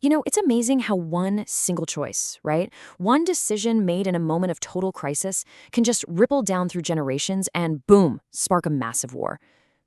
It's amazing how one single choice, right? One decision made in a moment of total crisis can just ripple down through generations and boom, spark a massive war.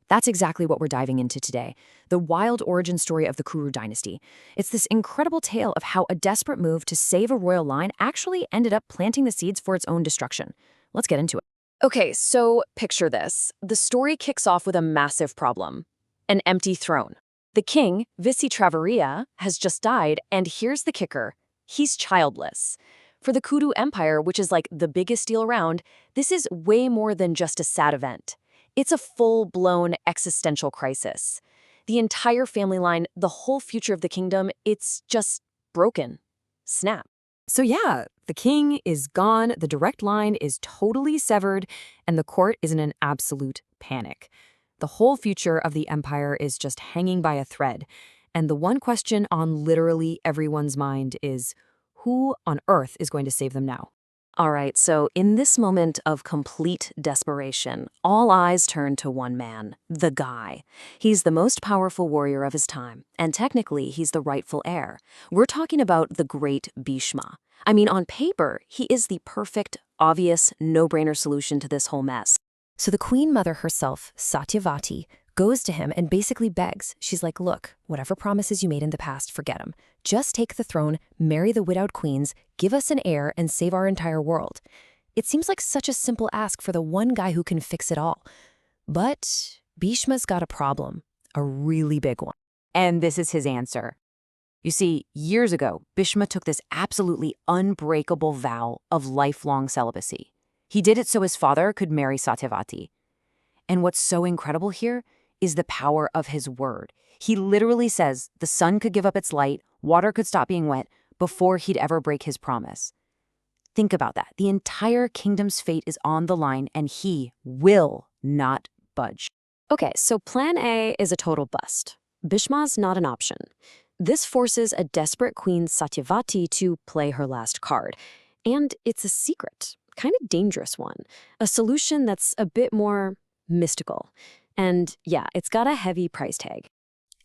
That's exactly what we're diving into today, the wild origin story of the Kuru dynasty. It's this incredible tale of how a desperate move to save a royal line actually ended up planting the seeds for its own destruction. Let's get into it. Okay, so picture this. The story kicks off with a massive problem: an empty throne. The king, Visitraveria, has just died, and here's the kicker: he's childless. For the Kuru Empire, which is like the biggest deal around, this is way more than just a sad event. It's a full-blown existential crisis. The entire family line, the whole future of the kingdom, it's just broken. Snap. So yeah, the king is gone, the direct line is totally severed, and the court is in an absolute panic. The whole future of the empire is just hanging by a thread, and the one question on literally everyone's mind is, who on earth is going to save them now? All right, so in this moment of complete desperation, all eyes turn to one man, the guy. He's the most powerful warrior of his time, and technically he's the rightful heir. We're talking about the great Bhishma. I mean, on paper, he is the perfect, obvious, no-brainer solution to this whole mess. So the queen mother herself, Satyavati, goes to him and basically begs. She's like, look, whatever promises you made in the past, forget them. Just take the throne, marry the widowed queens, give us an heir, and save our entire world. It seems like such a simple ask for the one guy who can fix it all. But Bhishma's got a problem, a really big one. And this is his answer. You see, years ago, Bhishma took this absolutely unbreakable vow of lifelong celibacy. He did it so his father could marry Satyavati. And what's so incredible here is the power of his word. He literally says the sun could give up its light, water could stop being wet, before he'd ever break his promise. Think about that. The entire kingdom's fate is on the line, and he will not budge. Okay, so plan A is a total bust. Bhishma's not an option. This forces a desperate queen Satyavati to play her last card. And it's a secret, kind of dangerous one. A solution that's a bit more mystical. And yeah, it's got a heavy price tag.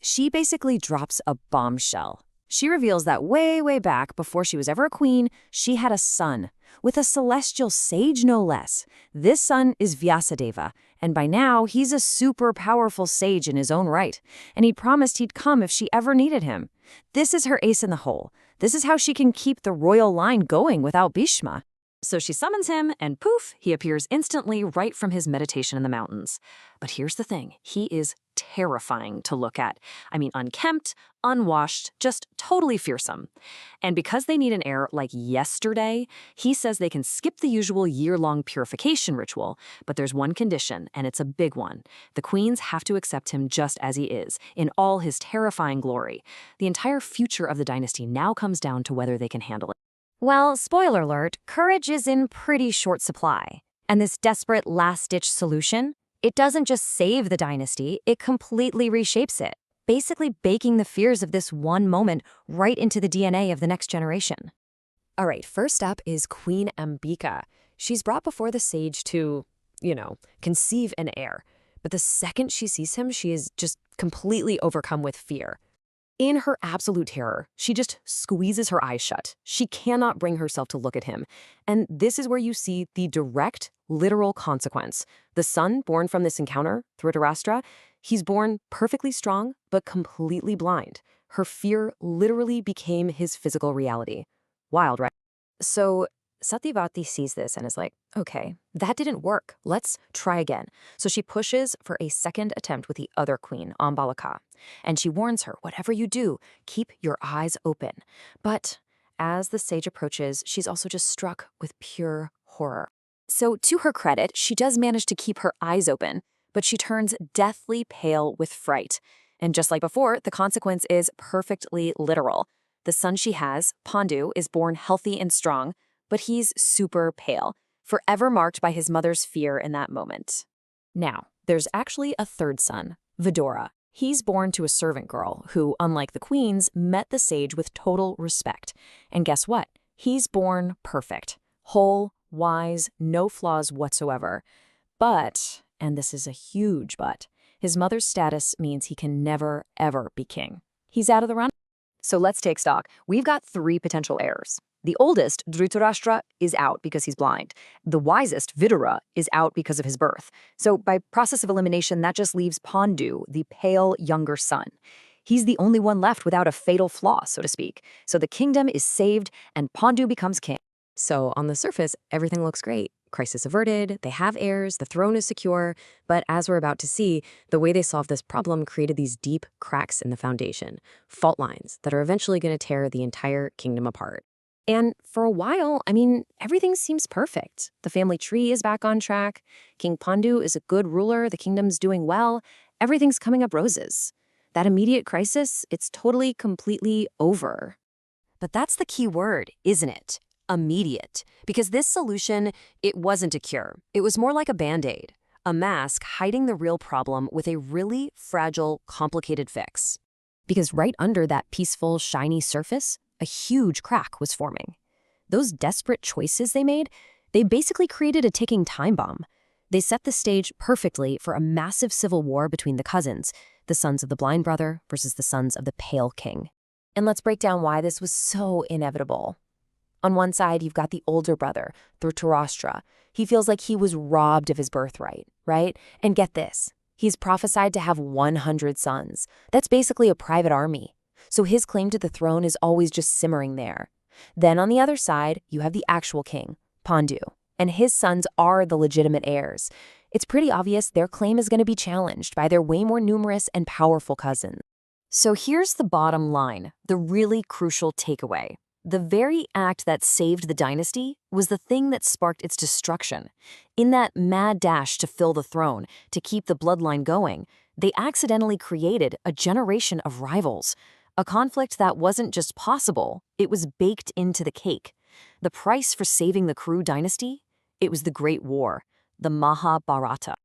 She basically drops a bombshell. She reveals that way back, before she was ever a queen, she had a son, with a celestial sage no less. This son is Vyasadeva, and by now he's a super powerful sage in his own right, and he promised he'd come if she ever needed him. This is her ace in the hole. This is how she can keep the royal line going without Bhishma. So she summons him, and poof, he appears instantly right from his meditation in the mountains. But here's the thing, he is terrifying to look at. I mean, unkempt, unwashed, just totally fearsome. And because they need an heir like yesterday, he says they can skip the usual year-long purification ritual, but there's one condition, and it's a big one. The queens have to accept him just as he is, in all his terrifying glory. The entire future of the dynasty now comes down to whether they can handle it. Well, spoiler alert, courage is in pretty short supply. And this desperate last-ditch solution, it doesn't just save the dynasty, it completely reshapes it, basically baking the fears of this one moment right into the DNA of the next generation. All right, first up is Queen Ambika. She's brought before the sage to, conceive an heir. But the second she sees him, she is just completely overcome with fear. In her absolute terror, she just squeezes her eyes shut. She cannot bring herself to look at him. And this is where you see the direct, literal consequence. The son born from this encounter, Dhritarashtra, he's born perfectly strong, but completely blind. Her fear literally became his physical reality. Wild, right? So Satyavati sees this and is like, okay, that didn't work. Let's try again. So she pushes for a second attempt with the other queen, Ambalika. And she warns her, whatever you do, keep your eyes open. But as the sage approaches, she's also just struck with pure horror. So to her credit, she does manage to keep her eyes open, but she turns deathly pale with fright. And just like before, the consequence is perfectly literal. The son she has, Pandu, is born healthy and strong, but he's super pale, forever marked by his mother's fear in that moment. Now, there's actually a third son, Vidura. He's born to a servant girl who, unlike the queens, met the sage with total respect. And guess what? He's born perfect, whole, wise, no flaws whatsoever. But, and this is a huge but, his mother's status means he can never, ever be king. He's out of the run. So let's take stock. We've got three potential heirs. The oldest, Dhritarashtra, is out because he's blind. The wisest, Vidura, is out because of his birth. So by process of elimination, that just leaves Pandu, the pale younger son. He's the only one left without a fatal flaw, so to speak. So the kingdom is saved and Pandu becomes king. So on the surface, everything looks great. Crisis averted, they have heirs, the throne is secure. But as we're about to see, the way they solved this problem created these deep cracks in the foundation, fault lines that are eventually going to tear the entire kingdom apart. And for a while, everything seems perfect. The family tree is back on track. King Pandu is a good ruler. The kingdom's doing well. Everything's coming up roses. That immediate crisis, it's totally, completely over. But that's the key word, isn't it? Immediate. Because this solution, it wasn't a cure. It was more like a Band-Aid, a mask hiding the real problem with a really fragile, complicated fix. Because right under that peaceful, shiny surface, a huge crack was forming. Those desperate choices they made, they basically created a ticking time bomb. They set the stage perfectly for a massive civil war between the cousins, the sons of the blind brother versus the sons of the pale king. And let's break down why this was so inevitable. On one side, you've got the older brother, Dhritarashtra. He feels like he was robbed of his birthright, right? And get this, he's prophesied to have 100 sons. That's basically a private army. So his claim to the throne is always just simmering there. Then on the other side, you have the actual king, Pandu, and his sons are the legitimate heirs. It's pretty obvious their claim is going to be challenged by their way more numerous and powerful cousins. So here's the bottom line, the really crucial takeaway. The very act that saved the dynasty was the thing that sparked its destruction. In that mad dash to fill the throne, to keep the bloodline going, they accidentally created a generation of rivals. A conflict that wasn't just possible, it was baked into the cake. The price for saving the Kuru dynasty? It was the Great War, the Mahabharata.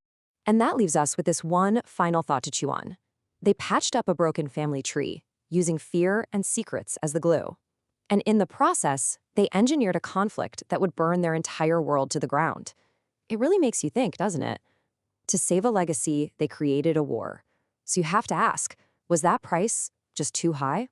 And that leaves us with this one final thought to chew on. They patched up a broken family tree, using fear and secrets as the glue. And in the process, they engineered a conflict that would burn their entire world to the ground. It really makes you think, doesn't it? To save a legacy, they created a war. So you have to ask, was that price just too high?